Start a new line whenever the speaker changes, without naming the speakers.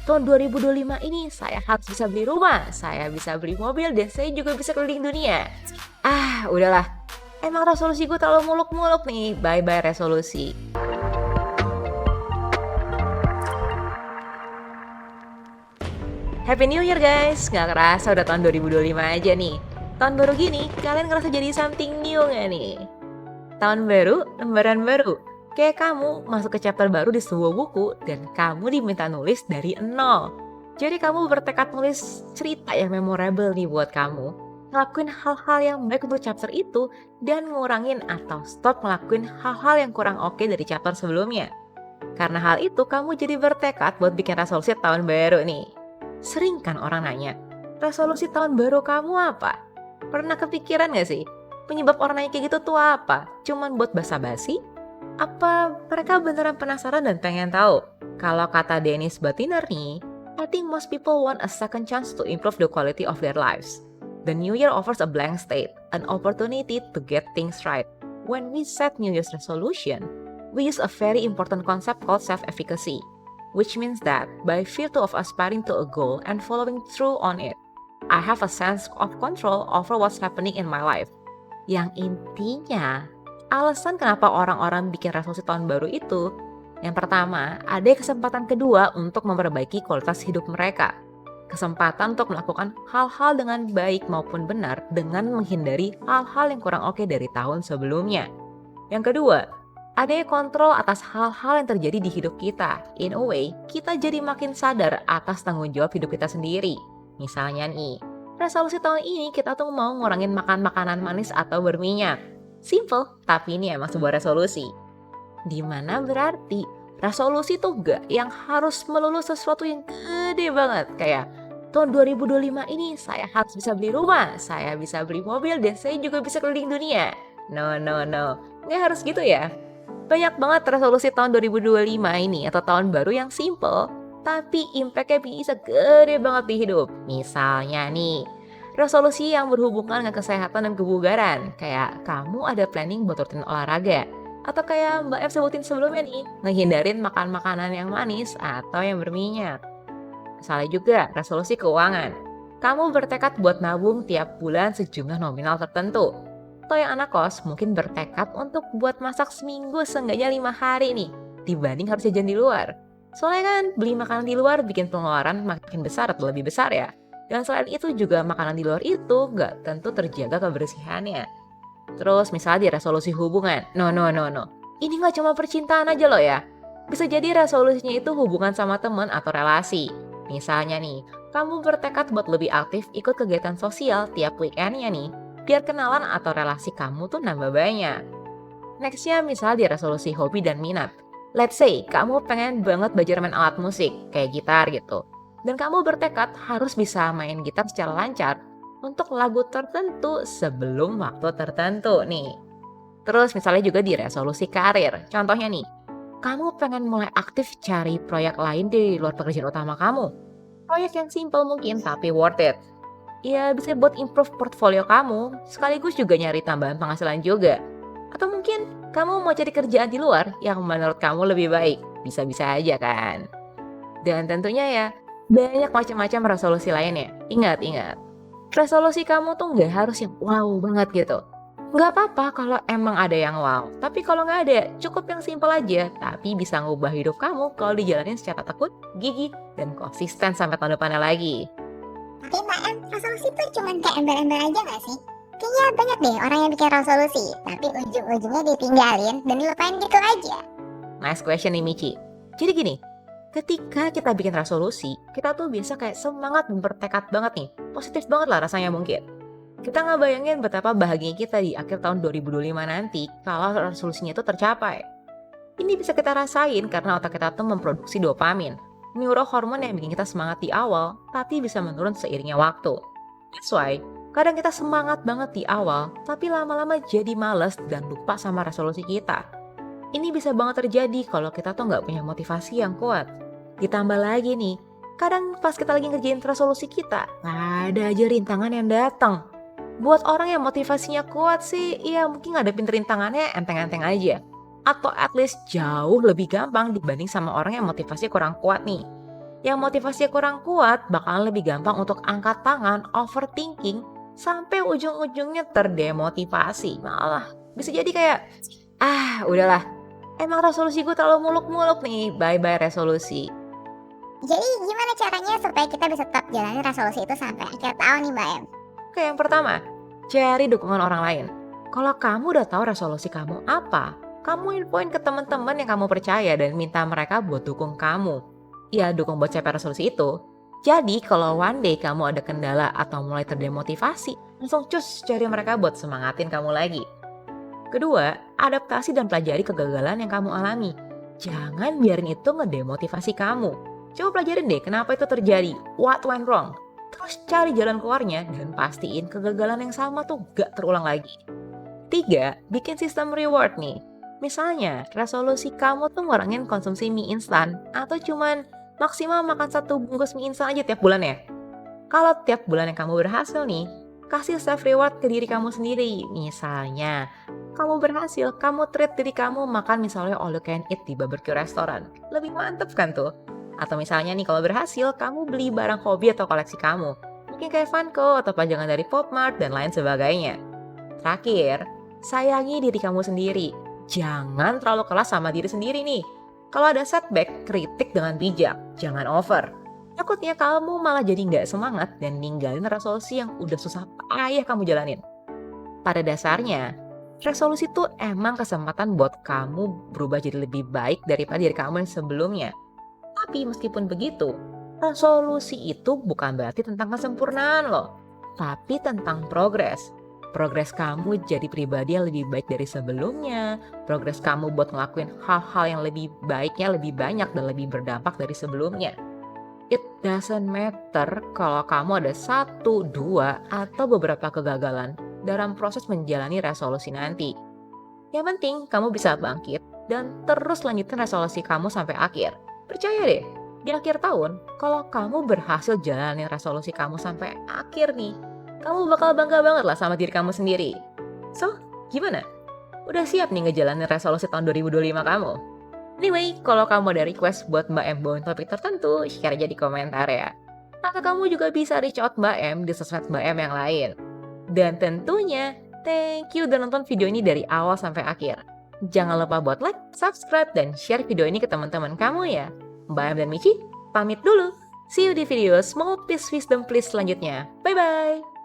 tahun 2025 ini saya harus bisa beli rumah, saya bisa beli mobil, dan saya juga bisa keliling dunia. Udahlah. Emang resolusi gue terlalu muluk-muluk nih. Bye-bye resolusi. Happy New Year guys. Nggak kerasa udah tahun 2025 aja nih. Tahun baru gini, kalian ngerasa jadi something new nggak nih? Tahun baru, lembaran baru. Kayak kamu masuk ke chapter baru di sebuah buku dan kamu diminta nulis dari nol. Jadi kamu bertekad nulis cerita yang memorable nih buat kamu. Ngelakuin hal-hal yang baik untuk chapter itu dan ngurangin atau stop ngelakuin hal-hal yang kurang oke dari chapter sebelumnya. Karena hal itu kamu jadi bertekad buat bikin resolusi tahun baru nih. Sering kan orang nanya, resolusi tahun baru kamu apa? Pernah kepikiran gak sih? Penyebab orang nanya kayak gitu tuh apa? Cuman buat basa-basi? Apa mereka beneran penasaran dan pengen tahu? Kalau kata Dennis Batiner nih, I think most people want a second chance to improve the quality of their lives. The new year offers a blank slate, an opportunity to get things right. When we set New Year's resolution, we use a very important concept called self-efficacy, which means that by virtue of aspiring to a goal and following through on it, I have a sense of control over what's happening in my life. Yang intinya, alasan kenapa orang-orang bikin resolusi tahun baru itu, yang pertama, ada kesempatan kedua untuk memperbaiki kualitas hidup mereka. Kesempatan untuk melakukan hal-hal dengan baik maupun benar dengan menghindari hal-hal yang kurang oke dari tahun sebelumnya. Yang kedua, ada kontrol atas hal-hal yang terjadi di hidup kita. In a way, kita jadi makin sadar atas tanggung jawab hidup kita sendiri. Misalnya nih, resolusi tahun ini kita tuh mau ngurangin makan makanan manis atau berminyak. Simple, tapi ini emang sebuah resolusi. Dimana berarti resolusi tuh gak yang harus melulu sesuatu yang gede banget. Kayak tahun 2025 ini saya harus bisa beli rumah, saya bisa beli mobil, dan saya juga bisa keliling dunia. No. Nggak harus gitu ya. Banyak banget resolusi tahun 2025 ini atau tahun baru yang simple, tapi impact-nya bisa gede banget di hidup. Misalnya nih, resolusi yang berhubungan dengan kesehatan dan kebugaran. Kayak kamu ada planning buat rutin olahraga. Atau kayak Mbak F sebutin sebelumnya nih, ngehindarin makan makanan yang manis atau yang berminyak. Misalnya juga resolusi keuangan. Kamu bertekad buat nabung tiap bulan sejumlah nominal tertentu. Atau yang anak kos mungkin bertekad untuk buat masak seminggu seenggaknya 5 hari nih, dibanding harus jajan di luar. Soalnya kan beli makanan di luar bikin pengeluaran makin besar atau lebih besar ya. Dan selain itu juga makanan di luar itu gak tentu terjaga kebersihannya. Terus misalnya di resolusi hubungan, no. Ini gak cuma percintaan aja loh ya. Bisa jadi resolusinya itu hubungan sama teman atau relasi. Misalnya nih, kamu bertekad buat lebih aktif ikut kegiatan sosial tiap weekendnya nih, biar kenalan atau relasi kamu tuh nambah banyak. Nextnya misalnya di resolusi hobi dan minat. Let's say kamu pengen banget belajar main alat musik, kayak gitar gitu. Dan kamu bertekad harus bisa main gitar secara lancar untuk lagu tertentu sebelum waktu tertentu nih. Terus misalnya juga di resolusi karir. Contohnya nih, kamu pengen mulai aktif cari proyek lain di luar pekerjaan utama kamu. Proyek yang simple mungkin tapi worth it. Ya bisa buat improve portfolio kamu, sekaligus juga nyari tambahan penghasilan juga. Atau mungkin kamu mau cari kerjaan di luar yang menurut kamu lebih baik. Bisa-bisa aja kan. Dan tentunya ya, banyak macam-macam resolusi lainnya. Ingat, resolusi kamu tuh nggak harus yang wow banget gitu. Nggak apa-apa kalau emang ada yang wow. Tapi kalau nggak ada, cukup yang simple aja. Tapi bisa ngubah hidup kamu kalau dijalanin secara tekun, gigih, dan konsisten sampai tahun depannya lagi.
Tapi Mbak M, resolusi tuh cuma kayak embel-embel aja gak sih? Kayaknya banyak deh orang yang bikin resolusi, tapi ujung-ujungnya ditinggalin dan dilupain gitu aja.
Nice question nih Michi. Jadi gini, ketika kita bikin resolusi, kita tuh biasa kayak semangat dan bertekad banget nih. Positif banget lah rasanya mungkin. Kita ngebayangin betapa bahagianya kita di akhir tahun 2025 nanti kalau resolusinya itu tercapai. Ini bisa kita rasain karena otak kita tuh memproduksi dopamin, neurohormon yang bikin kita semangat di awal, tapi bisa menurun seiringnya waktu. That's why, kadang kita semangat banget di awal, tapi lama-lama jadi males dan lupa sama resolusi kita. Ini bisa banget terjadi kalau kita tuh nggak punya motivasi yang kuat. Ditambah lagi nih, kadang pas kita lagi ngerjain resolusi kita, ada aja rintangan yang datang. Buat orang yang motivasinya kuat sih, ya mungkin ngadepin rintangannya enteng-enteng aja. Atau at least jauh lebih gampang dibanding sama orang yang motivasinya kurang kuat nih. Yang motivasinya kurang kuat bakalan lebih gampang untuk angkat tangan, overthinking, sampai ujung-ujungnya terdemotivasi. Malah bisa jadi kayak, udahlah, emang resolusi gue terlalu muluk-muluk nih, bye-bye resolusi.
Jadi gimana caranya supaya kita bisa tetap jalani resolusi itu sampai akhir tahun nih Mbak Em?
Oke, yang pertama, cari dukungan orang lain. Kalau kamu udah tahu resolusi kamu apa, kamu infoin ke teman-teman yang kamu percaya dan minta mereka buat dukung kamu. Ya, dukung buat capai resolusi itu. Jadi, kalau one day kamu ada kendala atau mulai terdemotivasi, langsung cus cari mereka buat semangatin kamu lagi. Kedua, adaptasi dan pelajari kegagalan yang kamu alami. Jangan biarin itu ngedemotivasi kamu. Coba pelajarin deh kenapa itu terjadi, what went wrong. Terus cari jalan keluarnya dan pastiin kegagalan yang sama tuh gak terulang lagi. Tiga, bikin sistem reward nih. Misalnya, resolusi kamu tuh ngurangin konsumsi mie instan atau cuman maksimal makan 1 bungkus mie instan aja tiap bulan ya. Kalau tiap bulan yang kamu berhasil nih, kasih self reward ke diri kamu sendiri. Misalnya, kamu berhasil, kamu treat diri kamu makan misalnya all you can eat di barbecue restoran. Lebih mantep kan tuh? Atau misalnya nih kalau berhasil, kamu beli barang hobi atau koleksi kamu. Mungkin kayak Funko atau pajangan dari Popmart dan lain sebagainya. Terakhir, sayangi diri kamu sendiri. Jangan terlalu keras sama diri sendiri nih. Kalau ada setback, kritik dengan bijak, jangan over. Takutnya kamu malah jadi nggak semangat dan ninggalin resolusi yang udah susah payah kamu jalanin. Pada dasarnya, resolusi itu emang kesempatan buat kamu berubah jadi lebih baik daripada diri kamu yang sebelumnya. Tapi meskipun begitu, resolusi itu bukan berarti tentang kesempurnaan loh, tapi tentang progres. Progres kamu jadi pribadi yang lebih baik dari sebelumnya, progres kamu buat ngelakuin hal-hal yang lebih baiknya lebih banyak dan lebih berdampak dari sebelumnya. It doesn't matter kalau kamu ada 1, 2, atau beberapa kegagalan dalam proses menjalani resolusi nanti. Yang penting kamu bisa bangkit dan terus lanjutin resolusi kamu sampai akhir. Percaya deh, di akhir tahun, kalau kamu berhasil jalanin resolusi kamu sampai akhir nih, kamu bakal bangga banget lah sama diri kamu sendiri. So, gimana? Udah siap nih ngejalanin resolusi tahun 2025 kamu? Anyway, kalau kamu ada request buat Mbak M bawain topik tertentu, share aja di komentar ya. Atau kamu juga bisa reach out Mbak M di sosmed Mbak M yang lain. Dan tentunya, thank you udah nonton video ini dari awal sampai akhir. Jangan lupa buat like, subscribe, dan share video ini ke teman-teman kamu ya. Mbak M dan Michi, pamit dulu. See you di video Small Piece Wisdom Please selanjutnya. Bye-bye!